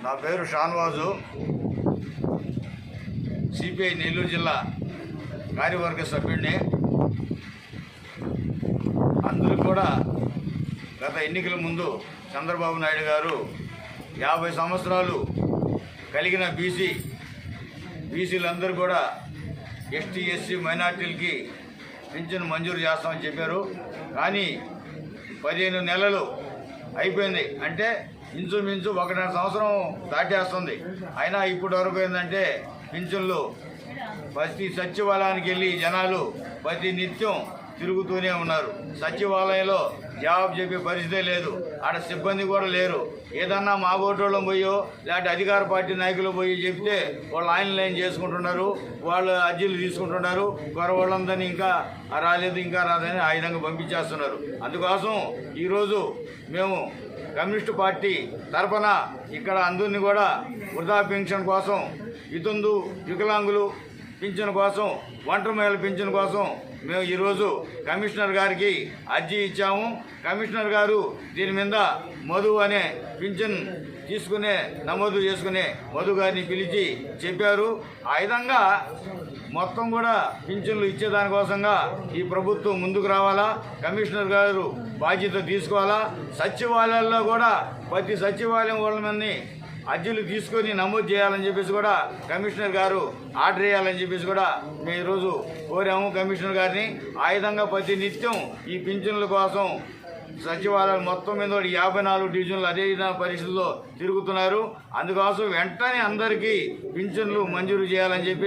నా పేరు షాన్వాజు, సిపిఐ నెల్లూరు జిల్లా కార్యవర్గ సభ్యుడిని. అందరూ కూడా గత ఎన్నికల ముందు చంద్రబాబు నాయుడు గారు 50 సంవత్సరాలు కలిగిన బీసీలందరూ కూడా ఎస్టీ ఎస్సీ మైనార్టీలకి పింఛను మంజూరు చేస్తామని చెప్పారు. కానీ 15 నెలలు అయిపోయింది, అంటే ఇంచుమించు 1.5 సంవత్సరం దాటేస్తుంది. అయినా ఇప్పటి వరకు ఏంటంటే పింఛన్లు ప్రతి సచివాలయానికి వెళ్ళి జనాలు ప్రతి నిత్యం తిరుగుతూనే ఉన్నారు. సచివాలయంలో జవాబు చెప్పే పరిస్థితే లేదు, ఆడ సిబ్బంది కూడా లేరు. ఏదన్నా మా ఓటోళ్ళం పోయో లేకపోతే అధికార పార్టీ నాయకులు పోయి చెప్తే వాళ్ళు లైన్ చేసుకుంటున్నారు, వాళ్ళు అర్జీలు తీసుకుంటున్నారు. వాళ్ళందరినీ ఇంకా రాలేదు ఇంకా రాదని ఆ విధంగా పంపించేస్తున్నారు. అందుకోసం ఈరోజు మేము కమ్యూనిస్టు పార్టీ తరఫున ఇక్కడ అందరినీ కూడా వృద్ధా పెన్షన్ కోసం, వికలాంగులు పింఛన్ కోసం, ఒంటరి మహిళల పింఛన్ కోసం మేము ఈరోజు కమిషనర్ గారికి అర్జీ ఇచ్చాము. కమిషనర్ గారు దీని మీద మధు అనే పింఛన్ నమోదు చేసుకునే మధు గారిని పిలిచి చెప్పారు. ఆ విధంగా మొత్తం కూడా పింఛన్లు ఇచ్చేదానికోసంగా ఈ ప్రభుత్వం ముందుకు రావాలా, కమిషనర్ గారు బాధ్యత తీసుకోవాలా. సచివాలయాల్లో కూడా ప్రతి సచివాలయం వాళ్ళ మంది అర్జీలు తీసుకొని నమోదు చేయాలని చెప్పేసి కూడా కమిషనర్ గారు ఆర్డర్ చేయాలని చెప్పేసి కూడా మేము ఈరోజు కోరాము కమిషనర్ గారిని. ఆ విధంగా ప్రతి నిత్యం ఈ పింఛన్ల కోసం సచివాలయాలు మొత్తం మీద 54 డివిజన్లు అదే పరిస్థితుల్లో తిరుగుతున్నారు. అందుకోసం వెంటనే అందరికీ పింఛన్లు మంజూరు చేయాలని చెప్పి